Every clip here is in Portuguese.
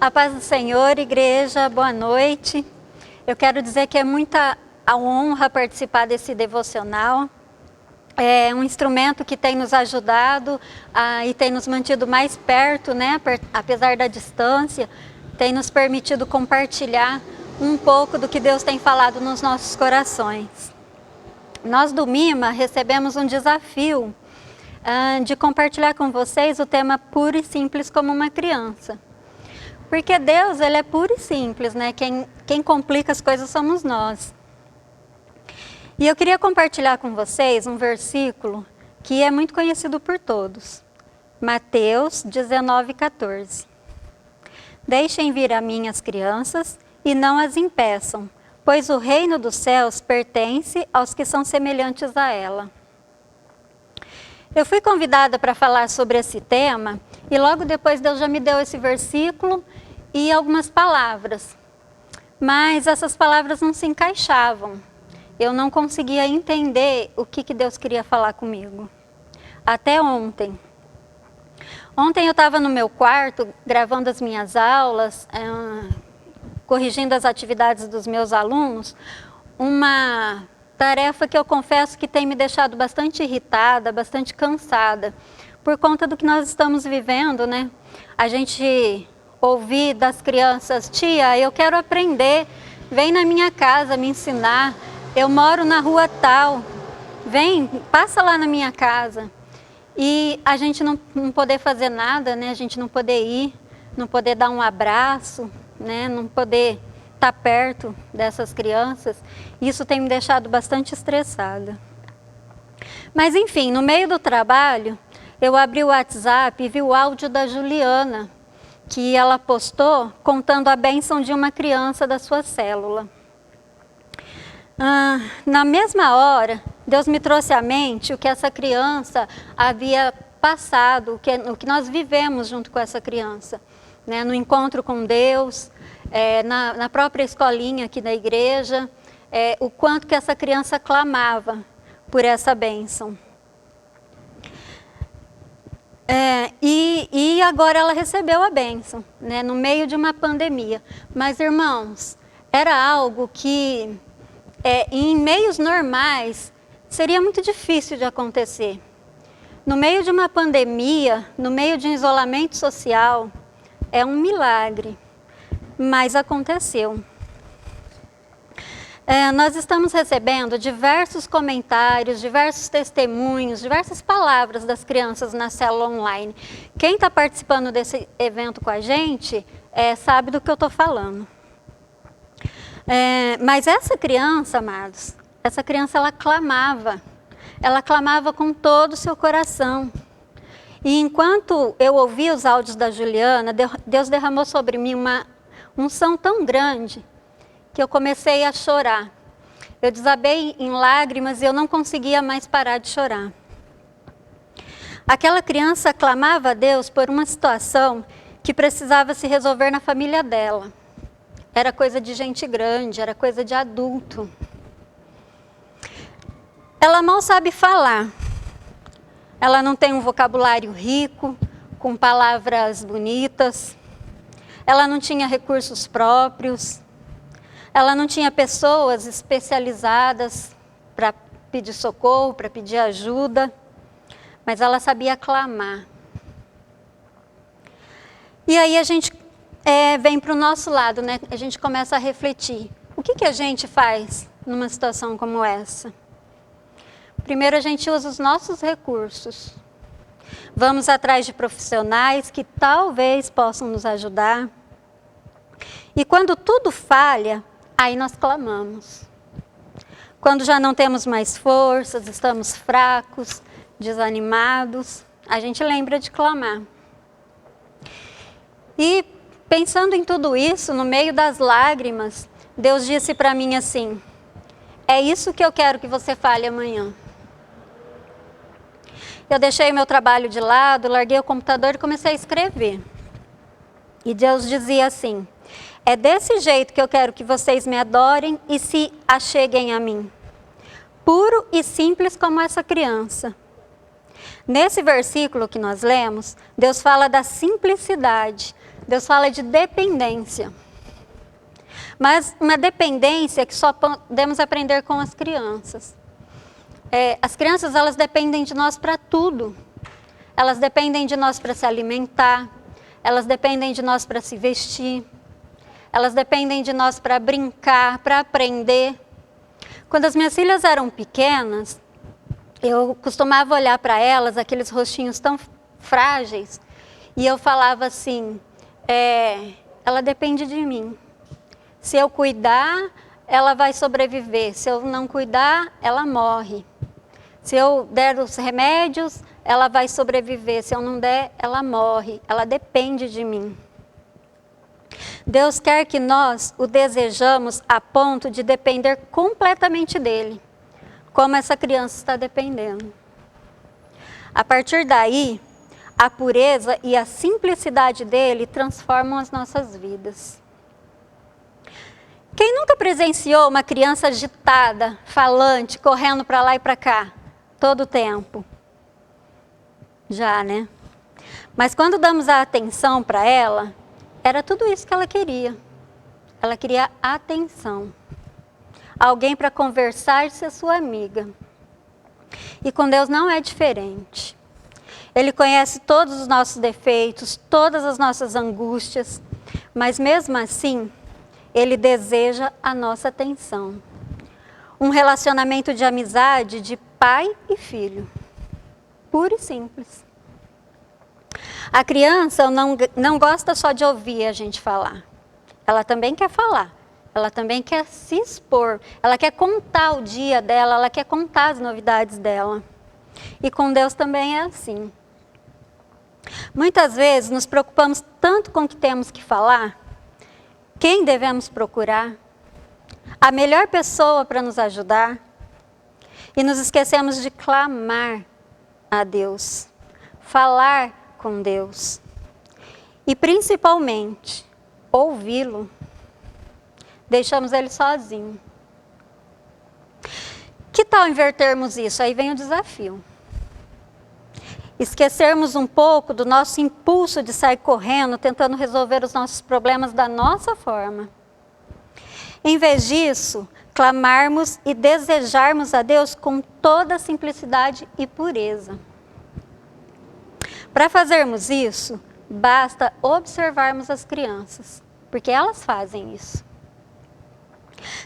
A paz do Senhor, igreja, boa noite. Eu quero dizer que é muita a honra participar desse devocional. É um instrumento que tem nos ajudado e tem nos mantido mais perto, né? Apesar da distância, tem nos permitido compartilhar um pouco do que Deus tem falado nos nossos corações. Nós do MIMA recebemos um desafio de compartilhar com vocês o tema puro e simples como uma criança. Porque Deus, ele é puro e simples, né? Quem complica as coisas somos nós. E eu queria compartilhar com vocês um versículo que é muito conhecido por todos. Mateus 19:14. Deixem vir a mim as crianças e não as impeçam, pois o reino dos céus pertence aos que são semelhantes a ela. Eu fui convidada para falar sobre esse tema e logo depois Deus já me deu esse versículo e algumas palavras. Mas essas palavras não se encaixavam. Eu não conseguia entender o que Deus queria falar comigo. Até ontem. Ontem eu estava no meu quarto gravando as minhas aulas, corrigindo as atividades dos meus alunos, uma tarefa que eu confesso que tem me deixado bastante irritada, bastante cansada, por conta do que nós estamos vivendo, né? A gente ouvir das crianças: tia, eu quero aprender, vem na minha casa me ensinar, eu moro na rua tal, vem, passa lá na minha casa. E a gente não poder fazer nada, né? A gente não poder ir, não poder dar um abraço, né? Não poder estar perto dessas crianças. Isso tem me deixado bastante estressada. Mas enfim, no meio do trabalho, eu abri o WhatsApp e vi o áudio da Juliana, que ela postou contando a bênção de uma criança da sua célula. Na mesma hora, Deus me trouxe à mente o que essa criança havia passado, o que nós vivemos junto com essa criança, né? No encontro com Deus, na própria escolinha aqui da igreja, o quanto que essa criança clamava por essa bênção. E agora ela recebeu a bênção, né? No meio de uma pandemia. Mas, irmãos, era algo que em meios normais seria muito difícil de acontecer. No meio de uma pandemia, no meio de um isolamento social, é um milagre, mas aconteceu. Nós estamos recebendo diversos comentários, diversos testemunhos, diversas palavras das crianças na célula online. Quem está participando desse evento com a gente sabe do que eu estou falando. Mas essa criança, amados, essa criança ela clamava com todo o seu coração. E enquanto eu ouvia os áudios da Juliana, Deus derramou sobre mim uma unção tão grande que eu comecei a chorar. Eu desabei em lágrimas e eu não conseguia mais parar de chorar. Aquela criança clamava a Deus por uma situação que precisava se resolver na família dela. Era coisa de gente grande, era coisa de adulto. Ela mal sabe falar. Ela não tem um vocabulário rico, com palavras bonitas. Ela não tinha recursos próprios. Ela não tinha pessoas especializadas para pedir socorro, para pedir ajuda. Mas ela sabia clamar. E aí a gente vem para o nosso lado, né? A gente começa a refletir. O que a gente faz numa situação como essa? Primeiro, a gente usa os nossos recursos. Vamos atrás de profissionais que talvez possam nos ajudar. E quando tudo falha, aí nós clamamos. Quando já não temos mais forças, estamos fracos, desanimados, a gente lembra de clamar. E pensando em tudo isso, no meio das lágrimas, Deus disse para mim assim: é isso que eu quero que você fale amanhã. Eu deixei meu trabalho de lado, larguei o computador e comecei a escrever. E Deus dizia assim: é desse jeito que eu quero que vocês me adorem e se acheguem a mim. Puro e simples como essa criança. Nesse versículo que nós lemos, Deus fala da simplicidade, Deus fala de dependência. Mas uma dependência que só podemos aprender com as crianças. As crianças, elas dependem de nós para tudo. Elas dependem de nós para se alimentar. Elas dependem de nós para se vestir. Elas dependem de nós para brincar, para aprender. Quando as minhas filhas eram pequenas, eu costumava olhar para elas, aqueles rostinhos tão frágeis, e eu falava assim, ela depende de mim. Se eu cuidar, ela vai sobreviver. Se eu não cuidar, ela morre. Se eu der os remédios, ela vai sobreviver. Se eu não der, ela morre. Ela depende de mim. Deus quer que nós o desejamos a ponto de depender completamente dele, como essa criança está dependendo. A partir daí, a pureza e a simplicidade dele transformam as nossas vidas. Quem nunca presenciou uma criança agitada, falante, correndo para lá e para cá, todo o tempo? Já, né? Mas quando damos a atenção para ela, era tudo isso que ela queria. Ela queria atenção. Alguém para conversar e ser sua amiga. E com Deus não é diferente. Ele conhece todos os nossos defeitos, todas as nossas angústias, mas mesmo assim, Ele deseja a nossa atenção. Um relacionamento de amizade de pai e filho. Puro e simples. A criança não gosta só de ouvir a gente falar. Ela também quer falar. Ela também quer se expor. Ela quer contar o dia dela, ela quer contar as novidades dela. E com Deus também é assim. Muitas vezes nos preocupamos tanto com o que temos que falar. Quem devemos procurar? A melhor pessoa para nos ajudar? E nos esquecemos de clamar a Deus, falar com Deus e principalmente ouvi-lo. Deixamos ele sozinho. Que tal invertermos isso? Aí vem o desafio. Esquecermos um pouco do nosso impulso de sair correndo, tentando resolver os nossos problemas da nossa forma. Em vez disso, clamarmos e desejarmos a Deus com toda a simplicidade e pureza. Para fazermos isso, basta observarmos as crianças, porque elas fazem isso.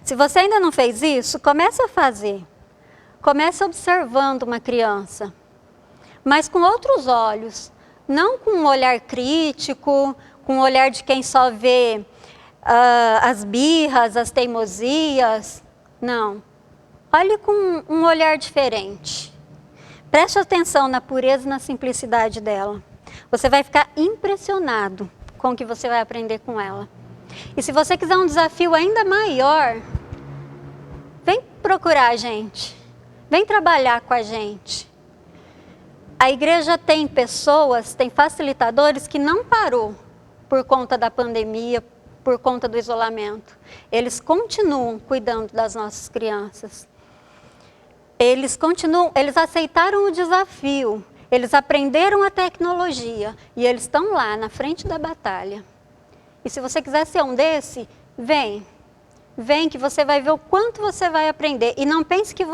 Se você ainda não fez isso, comece a fazer. Comece observando uma criança, mas com outros olhos, não com um olhar crítico, com o olhar de quem só vê as birras, as teimosias. Não. Olhe com um olhar diferente. Preste atenção na pureza e na simplicidade dela. Você vai ficar impressionado com o que você vai aprender com ela. E se você quiser um desafio ainda maior, vem procurar a gente. Vem trabalhar com a gente. A igreja tem pessoas, tem facilitadores que não parou por conta da pandemia, por conta do isolamento. Eles continuam cuidando das nossas crianças. Eles aceitaram o desafio, eles aprenderam a tecnologia e eles estão lá na frente da batalha. E se você quiser ser um desse, vem. Vem que você vai ver o quanto você vai aprender. E não pense que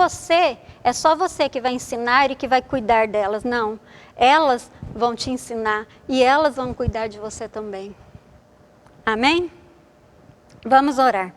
é só você que vai ensinar e que vai cuidar delas. Não, elas vão te ensinar e elas vão cuidar de você também. Amém? Vamos orar.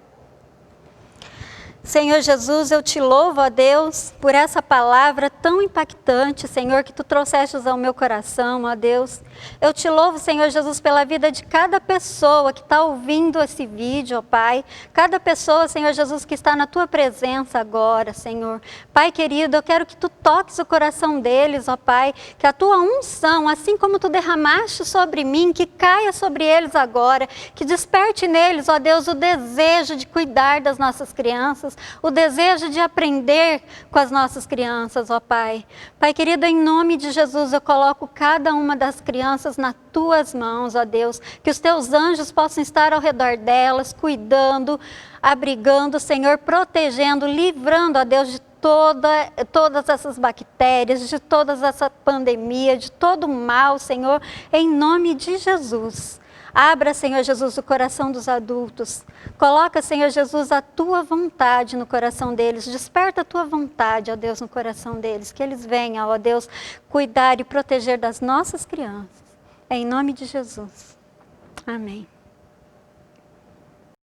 Senhor Jesus, eu te louvo, ó Deus, por essa palavra tão impactante, Senhor, que tu trouxestes ao meu coração, ó Deus. Eu te louvo, Senhor Jesus, pela vida de cada pessoa que está ouvindo esse vídeo, ó Pai. Cada pessoa, Senhor Jesus, que está na tua presença agora, Senhor. Pai querido, eu quero que tu toques o coração deles, ó Pai, que a tua unção, assim como tu derramaste sobre mim, que caia sobre eles agora, que desperte neles, ó Deus, o desejo de cuidar das nossas crianças, o desejo de aprender com as nossas crianças, ó Pai. Pai querido, em nome de Jesus, eu coloco cada uma das crianças nas tuas mãos, ó Deus, que os teus anjos possam estar ao redor delas, cuidando, abrigando, Senhor, protegendo, livrando, ó Deus, de todas essas bactérias, de toda essa pandemia, de todo o mal, Senhor, em nome de Jesus. Abra, Senhor Jesus, o coração dos adultos. Coloca, Senhor Jesus, a tua vontade no coração deles. Desperta a tua vontade, ó Deus, no coração deles. Que eles venham, ó Deus, cuidar e proteger das nossas crianças. Em nome de Jesus. Amém.